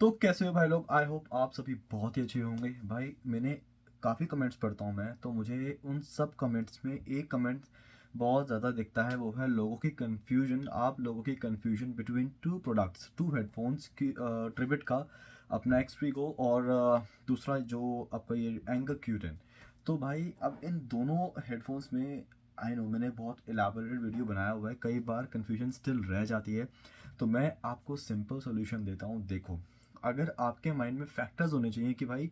तो कैसे हो भाई लोग? आई होप आप सभी बहुत ही अच्छे होंगे। भाई मैंने काफ़ी कमेंट्स पढ़ता हूँ मैं, तो मुझे उन सब कमेंट्स में एक कमेंट बहुत ज़्यादा दिखता है, वो है लोगों की कन्फ्यूजन। आप लोगों की confusion between two products, two headphones की, ट्रिबिट का अपना एक्सट्रीगो और दूसरा जो आपका ये एंकर क्यूटन। तो भाई अब इन दोनों हेडफोन्स में आई नो मैंने बहुत एलाबोरेटेड वीडियो बनाया हुआ है, कई बार कन्फ्यूजन स्टिल रह जाती है। तो मैं आपको सिंपल सॉल्यूशन देता हूँ। देखो, अगर आपके माइंड में फैक्टर्स होने चाहिए कि भाई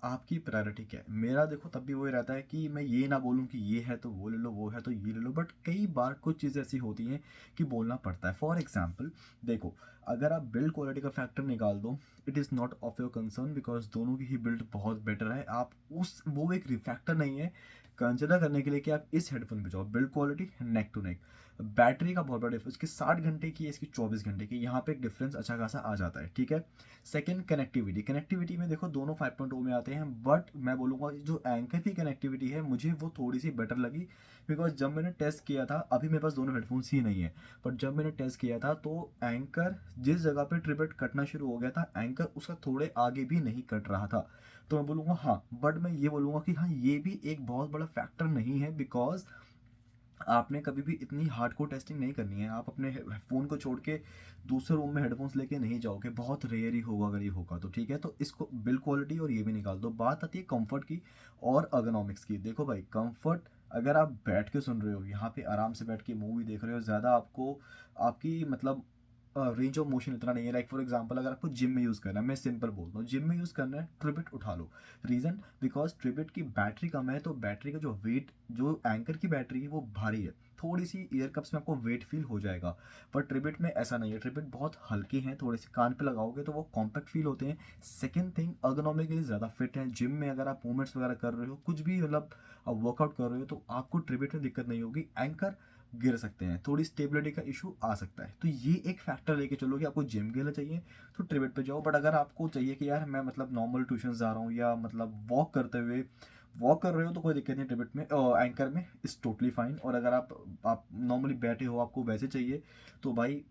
आपकी प्रायोरिटी क्या है। मेरा देखो तब भी वही रहता है कि मैं ये ना बोलूँ कि ये है तो वो ले लो, वो है तो ये ले लो, बट कई बार कुछ चीज़ें ऐसी होती हैं कि बोलना पड़ता है। फॉर एग्जाम्पल देखो, अगर आप बिल्ड क्वालिटी का फैक्टर निकाल दो, it is not of your concern because दोनों की ही बिल्ड बहुत बेटर है। आप उस वो एक फैक्टर नहीं है कंसिडर करने के लिए कि आप इस हेडफोन पे जाओ। Build quality neck to neck, battery का बहुत बड़ा डिफरेंस, इसकी 60 घंटे की है, इसकी 24 घंटे की, यहाँ पे एक डिफरेंस अच्छा खासा आ जाता है। ठीक है। Second, connectivity. कनेक्टिविटी में देखो दोनों 5.0 में आते हैं, बट मैं बोलूँगा जो एंकर की कनेक्टिविटी है मुझे वो थोड़ी सी बेटर लगी। बिकॉज जब मैंने टेस्ट किया था, अभी मेरे पास दोनों हेडफोन्स ही नहीं है, बट जब मैंने टेस्ट किया था तो एंकर जिस जगह पे ट्रिबेट कटना शुरू हो गया था, एंकर उसका थोड़े आगे भी नहीं कट रहा था। तो मैं बोलूँगा हाँ, बट मैं ये बोलूँगा कि हाँ ये भी एक बहुत बड़ा फैक्टर नहीं है, बिकॉज आपने कभी भी इतनी हार्डकोर टेस्टिंग नहीं करनी है। आप अपने फ़ोन को छोड़ के दूसरे रूम में हेडफोन्स लेके नहीं जाओगे, बहुत रेयर ही होगा अगर ये होगा तो। ठीक है, तो इसको बिल्ड क्वालिटी और ये भी निकाल दो। बात आती है कंफर्ट की और अर्गोनॉमिक्स की। देखो भाई, कंफर्ट अगर आप बैठ के सुन रहे हो, यहाँ पे आराम से बैठ के मूवी देख रहे हो, ज़्यादा आपको आपकी मतलब रेंज ऑफ मोशन इतना नहीं है। लाइक फॉर एग्जांपल अगर आपको जिम में यूज़ करना है, मैं सिंपल बोलता हूँ, जिम में यूज़ करना है ट्रिबिट उठा लो। रीज़न, बिकॉज ट्रिबिट की बैटरी कम है, तो बैटरी का जो वेट, जो एंकर की बैटरी है वो भारी है। थोड़ी सी ईयर कप्स में आपको वेट फील हो जाएगा, पर ट्रिबिट में ऐसा नहीं है। ट्रिबिट बहुत हल्के हैं, थोड़े से कान पे लगाओगे तो वो कॉम्पैक्ट फील होते हैं। सेकंड थिंग, अर्गोनॉमिकली ज़्यादा फिट है। जिम में अगर आप मूवमेंट्स वगैरह कर रहे हो, कुछ भी मतलब वर्कआउट कर रहे हो, तो आपको ट्रिबिट में दिक्कत नहीं होगी। एंकर गिर सकते हैं, थोड़ी स्टेबिलिटी का इशू आ सकता है, तो ये एक फैक्टर लेके चलो कि आपको जिम के लिए चाहिए तो ट्रिबिट पे जाओ। बट अगर आपको चाहिए कि यार मैं मतलब नॉर्मल ट्यूशन जा रहा हूँ या मतलब वॉक करते हुए वॉक कर रहे हो, तो कोई दिक्कत नहीं, ट्रिबिट में एंकर में इज टोटली फाइन। और अगर आप नॉर्मली बैठे हो, आपको वैसे चाहिए, तो भाई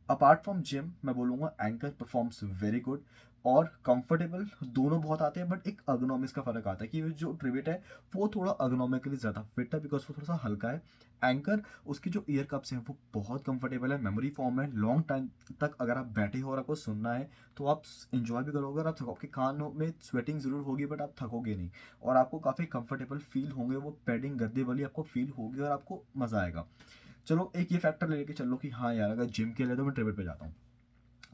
अपार्ट फ्रॉम जिम मैं बोलूँगा एंकर परफॉर्म्स वेरी गुड और कंफर्टेबल। दोनों बहुत आते हैं, बट एक अर्गोनॉमिक्स का फर्क आता है कि जो ट्रिबिट है वो थोड़ा अर्गोनॉमिकली ज़्यादा फिट है बिकॉज वो थोड़ा सा हल्का है। एंकर, उसकी जो ईयर कप्स हैं वो बहुत कंफर्टेबल है, मेमोरी फॉर्म है, लॉन्ग टाइम तक अगर आप बैठे हो और आपको सुनना है तो आप इंजॉय भी करोगे। और आप थको, आपके कानों में स्वेटिंग जरूर होगी बट आप थकोगे नहीं, और आपको काफ़ी कंफर्टेबल फील होंगे। वो पैडिंग गद्दे वाली आपको फील होगी और आपको मज़ा आएगा। चलो एक ये फैक्टर लेके चलो कि हाँ यार अगर जिम के लिए तो मैं ट्रिबिट पे जाता हूँ।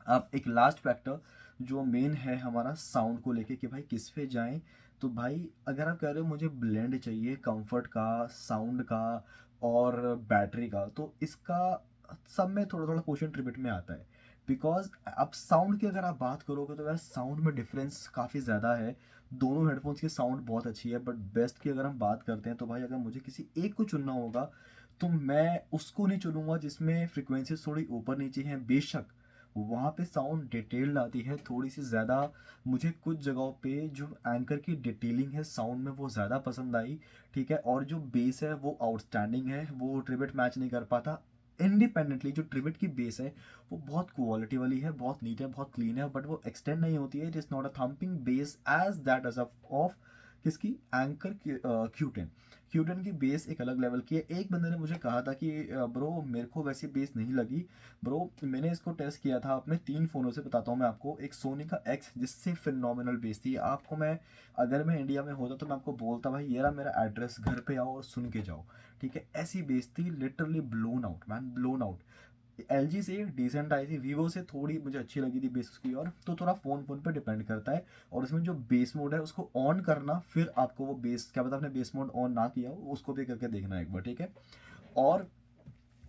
अब एक लास्ट फैक्टर जो मेन है हमारा साउंड को लेके कि भाई किस पे जाएं। तो भाई अगर आप कह रहे हो मुझे ब्लेंड चाहिए कंफर्ट का, साउंड का और बैटरी का, तो इसका सब में थोड़ा थोड़ा पोर्शन ट्रिबिट में आता है। बिकॉज अब साउंड की अगर आप बात करोगे तो यार साउंड में डिफरेंस काफ़ी ज़्यादा है। दोनों हेडफोन्स की साउंड बहुत अच्छी है, बट बेस्ट की अगर हम बात करते हैं तो भाई अगर मुझे किसी एक को चुनना होगा तो मैं उसको नहीं चुनूंगा जिसमें फ्रिक्वेंसी थोड़ी ऊपर नीचे हैं। बेशक वहाँ पे साउंड डिटेल्ड आती है थोड़ी सी ज़्यादा, मुझे कुछ जगहों पे जो एंकर की डिटेलिंग है साउंड में वो ज़्यादा पसंद आई। ठीक है, और जो बेस है वो आउटस्टैंडिंग है, वो ट्रिबिट मैच नहीं कर पाता। इंडिपेंडेंटली जो ट्रिबिट की बेस है वो बहुत क्वालिटी वाली है, बहुत नीट है, बहुत क्लीन है, बट वो एक्सटेंड नहीं होती है। It is not a thumping bass as that as of किसकी, एंकर क्यूटेन। क्यूटेन की बेस एक अलग लेवल की है। एक बंदे ने मुझे कहा था कि ब्रो मेरे को वैसी बेस नहीं लगी। ब्रो मैंने इसको टेस्ट किया था अपने 3 फ़ोनों से, बताता हूँ मैं आपको। एक सोनी का एक्स जिससे फिनोमिनल बेस थी। आपको मैं, अगर मैं इंडिया में होता तो मैं आपको बोलता भाई ये रहा मेरा एड्रेस, घर पे आओ और सुन के जाओ। ठीक है, ऐसी बेस थी, literally blown out man, blown out. L G से डिसेंट आई थी, वीवो से थोड़ी मुझे अच्छी लगी थी बेस उसकी, और तो थोड़ा फ़ोन फ़ोन पे डिपेंड करता है। और उसमें जो बेस मोड है उसको ऑन करना, फिर आपको वो बेस, क्या पता आपने बेस मोड ऑन ना किया हो, उसको भी करके देखना एक बार। ठीक है, और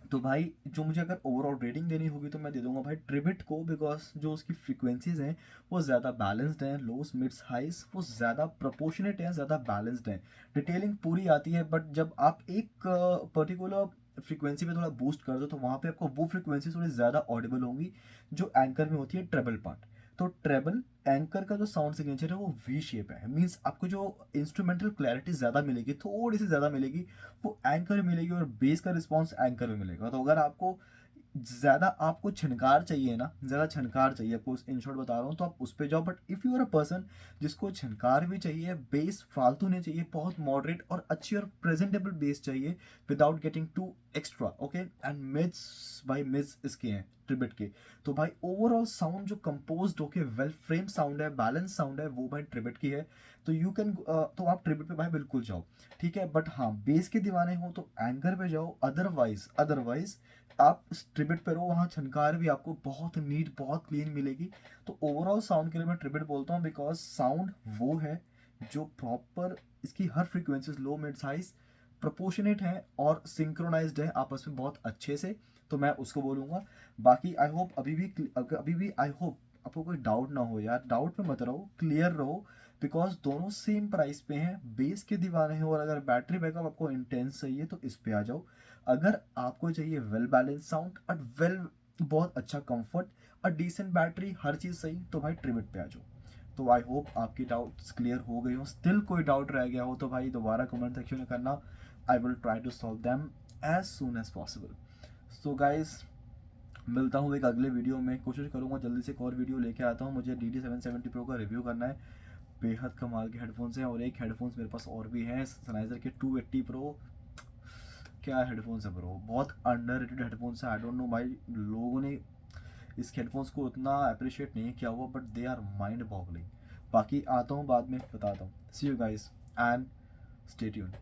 तो भाई जो मुझे अगर ओवरऑल रेटिंग देनी होगी तो मैं दे दूंगा भाई ट्रिबिट को, बिकॉज जो उसकी फ्रीक्वेंसीज हैं वो ज़्यादा बैलेंस्ड हैं, लोस मिड्स हाइस वो ज़्यादा प्रोपोर्शनेट हैं, ज़्यादा बैलेंस्ड हैं। डिटेलिंग पूरी आती है, बट जब आप एक पर्टिकुलर फ्रीक्वेंसी पे थोड़ा बूस्ट कर दो तो वहाँ पे आपको वो फ्रीक्वेंसी थोड़ी ज़्यादा ऑडिबल होंगी जो एंकर में होती है ट्रेबल पार्ट। तो ट्रेबल एंकर का जो साउंड सिग्नेचर है वो वी शेप है, मीन्स आपको जो इंस्ट्रूमेंटल क्लैरिटी ज़्यादा मिलेगी, थोड़ी सी ज़्यादा मिलेगी, वो एंकर में मिलेगी, और बेस का रिस्पॉन्स एंकर में मिलेगा। तो अगर आपको ज़्यादा आपको छनकार चाहिए ना, ज़्यादा छनकार चाहिए आपको, इन शॉर्ट बता रहा हूँ, तो आप उस पे जाओ। But if you are a person जिसको छनकार भी चाहिए, बेस फालतू नहीं चाहिए, बहुत मॉडरेट और अच्छी और प्रेजेंटेबल बेस चाहिए without getting too extra, okay. And mids भाई, मिड्स इसके हैं ट्रिबिट के। तो भाई ओवरऑल साउंड जो कंपोज्ड होके वेल फ्रेम साउंड है, बैलेंस साउंड है, वो भाई ट्रिबिट की है। तो यू कैन, तो आप ट्रिबिट पे भाई बिल्कुल जाओ, ठीक है। बट हाँ, बेस के दीवाने हो तो एंकर पे जाओ, अदरवाइज आप ट्रिबिट पे रहो, वहाँ छनकार भी आपको बहुत नीट, बहुत क्लीन मिलेगी। तो ओवरऑल साउंड के लिए मैं ट्रिबिट बोलता हूँ, बिकॉज साउंड वो है जो प्रॉपर, इसकी हर फ्रीक्वेंसीज लो मिड हाइज प्रोपोर्शनेट है और सिंक्रोनाइज्ड है आपस में बहुत अच्छे से, तो मैं उसको बोलूँगा। बाकी आई होप अभी भी आई होप आपको कोई डाउट ना हो यार, डाउट में मत रहो, क्लियर रहो, बिकॉज दोनों सेम प्राइस पे हैं, बेस के दीवाने हो। और अगर बैटरी बैकअप आपको इंटेंस चाहिए तो इस पे आ जाओ। अगर आपको चाहिए वेल बैलेंस साउंड और वेल, बहुत अच्छा कंफर्ट और डिसेंट बैटरी, हर चीज़ सही, तो भाई ट्रिबिट पे आ जाओ। तो आई होप आपकी डाउट्स क्लियर हो गई हो। स्टिल कोई डाउट रह गया हो तो भाई दोबारा कमेंट सेक्शन में करना, I will try to solve them as soon as possible. So guys, मिलता हूँ एक अगले वीडियो में, कोशिश करूँगा जल्दी से एक और वीडियो लेके आता हूँ। मुझे DD770 Pro का रिव्यू करना है, बेहद कमाल के हेडफोन्स हैं। और एक हेडफोन्स मेरे पास और भी हैं, सनाइजर के 280 Pro। क्या हेडफोन्स है ब्रो, बहुत अंडररेटेड हेडफोन्स है। आई डोंट नो भाई, लोगों ने इस हेडफोन्स को उतना अप्रिशिएट नहीं किया हुआ, but they are mind boggling. बाकी आता हूँ बाद में बताता हूँ। See you guys and stay tuned.